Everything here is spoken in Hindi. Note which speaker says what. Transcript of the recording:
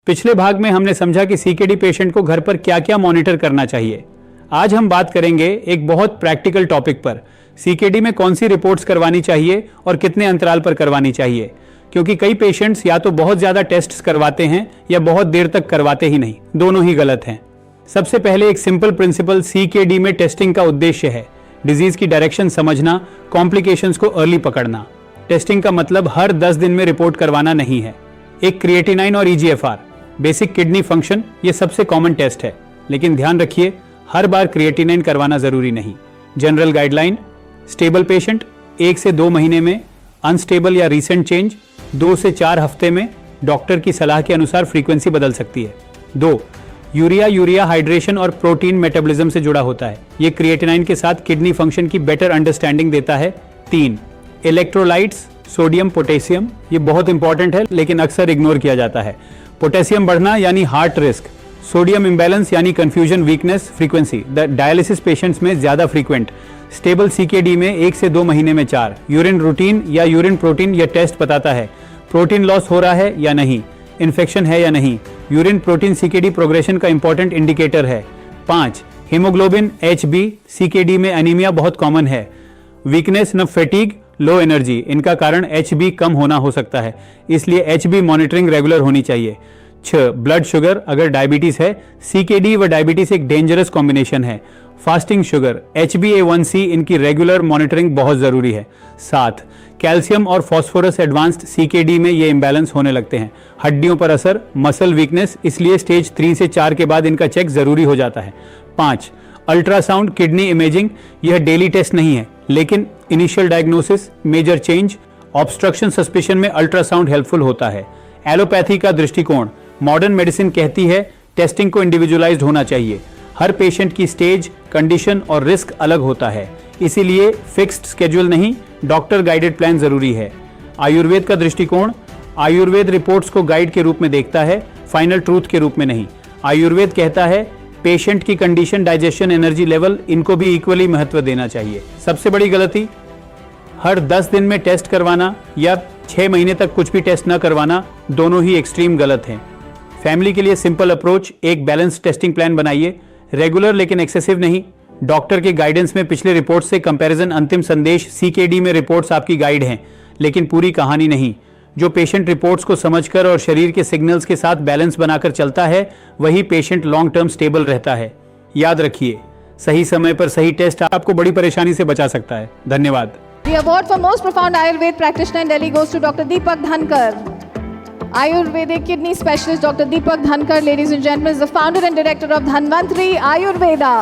Speaker 1: पिछले भाग में हमने समझा कि सीकेडी पेशेंट को घर पर क्या क्या मॉनिटर करना चाहिए। आज हम बात करेंगे एक बहुत प्रैक्टिकल टॉपिक पर, सीकेडी में कौन सी रिपोर्ट्स करवानी चाहिए और कितने अंतराल पर करवानी चाहिए, क्योंकि कई पेशेंट्स या तो बहुत ज्यादा टेस्ट्स करवाते हैं या बहुत देर तक करवाते ही नहीं, दोनों ही गलत हैं। सबसे पहले एक सिंपल प्रिंसिपल सीकेडी में टेस्टिंग का उद्देश्य है डिजीज की डायरेक्शन समझना, कॉम्प्लिकेशंस को अर्ली पकड़ना। टेस्टिंग का मतलब हर 10 दिन में रिपोर्ट करवाना नहीं है। एक क्रिएटिनाइन और ईजीएफआर, बेसिक किडनी फंक्शन, ये सबसे कॉमन टेस्ट है, लेकिन ध्यान रखिए हर बार क्रिएटिनाइन करवाना जरूरी नहीं। जनरल गाइडलाइन, स्टेबल पेशेंट 1 से 2 महीने में, अनस्टेबल या रीसेंट चेंज 2 से 4 हफ्ते में, डॉक्टर की सलाह के अनुसार फ्रीक्वेंसी बदल सकती है। 2, यूरिया हाइड्रेशन और प्रोटीन मेटाबॉलिज्म से जुड़ा होता है, ये क्रिएटिनाइन के साथ किडनी फंक्शन की बेटर अंडरस्टैंडिंग देता है। 3, इलेक्ट्रोलाइट्स, सोडियम पोटेशियम, ये बहुत इंपॉर्टेंट है लेकिन अक्सर इग्नोर किया जाता है। पोटेशियम बढ़ना यानी हार्ट रिस्क, सोडियम इम्बैलेंस यानी confusion weakness frequency, dialysis patients में ज्यादा फ्रीक्वेंट। स्टेबल सीकेडी में 1 से 2 महीने में 4, यूरिन रूटीन या यूरिन प्रोटीन, यह टेस्ट बताता है प्रोटीन लॉस हो रहा है या नहीं, इन्फेक्शन है या नहीं। यूरिन प्रोटीन सीकेडी प्रोग्रेशन का इंपॉर्टेंट इंडिकेटर है। 5, हीमोग्लोबिन HB, सीकेडी में एनीमिया बहुत कॉमन है। वीकनेस न फैटिग, लो एनर्जी, इनका कारण HB कम होना हो सकता है, इसलिए HB मॉनिटरिंग रेगुलर होनी चाहिए। 6, ब्लड शुगर, अगर डायबिटीज है, सीकेडी व डायबिटीज एक डेंजरस कॉम्बिनेशन है। फास्टिंग शुगर, HbA1c, इनकी रेगुलर मॉनिटरिंग बहुत जरूरी है। 7, कैल्शियम और फास्फोरस, एडवांस्ड सीकेडी में ये इंबैलेंस होने लगते हैं। हड्डियों पर असर, मसल वीकनेस, इसलिए स्टेज 3 से 4 के बाद इनका चेक जरूरी हो जाता है। 5, अल्ट्रासाउंड किडनी इमेजिंग, यह डेली टेस्ट नहीं है, लेकिन initial diagnosis, major change, obstruction suspicion में अल्ट्रासाउंड हेल्पफुल होता है। एलोपैथी का दृष्टिकोण, मॉडर्न मेडिसिन कहती है टेस्टिंग को इंडिविजुअलाइज्ड होना चाहिए। हर पेशेंट की स्टेज, कंडीशन और रिस्क अलग होता है, इसीलिए फिक्स्ड स्केड्यूल नहीं, डॉक्टर गाइडेड प्लान जरूरी है। आयुर्वेद का दृष्टिकोण, आयुर्वेद रिपोर्ट्स को गाइड के रूप में देखता है, फाइनल ट्रूथ के रूप में नहीं। आयुर्वेद कहता है पेशेंट की कंडीशन, डाइजेशन, एनर्जी लेवल, इनको भी इक्वली महत्व देना चाहिए। सबसे बड़ी गलती, हर 10 दिन में टेस्ट करवाना या 6 महीने तक कुछ भी टेस्ट न करवाना, दोनों ही एक्सट्रीम गलत हैं। फैमिली के लिए सिंपल अप्रोच, एक बैलेंस टेस्टिंग प्लान बनाइए, रेगुलर लेकिन एक्सेसिव नहीं। डॉक्टर के गाइडेंस में पिछले रिपोर्ट से कंपैरिजन, अंतिम संदेश। सीकेडी में रिपोर्ट्स आपकी गाइड हैं, लेकिन पूरी कहानी नहीं। जो पेशेंट रिपोर्ट्स को समझकर और शरीर के सिग्नल्स के साथ बैलेंस बनाकर चलता है, वही पेशेंट लॉन्ग टर्म स्टेबल रहता है। याद रखिए, सही समय पर सही टेस्ट आपको बड़ी परेशानी से बचा सकता है। धन्यवाद।
Speaker 2: The award for most profound Ayurved practitioner in Delhi goes to Dr. Deepak Dhankar. Ayurvedic kidney specialist Dr. Deepak Dhankar, ladies and gentlemen, is the founder and director of Dhanvantri Ayurveda.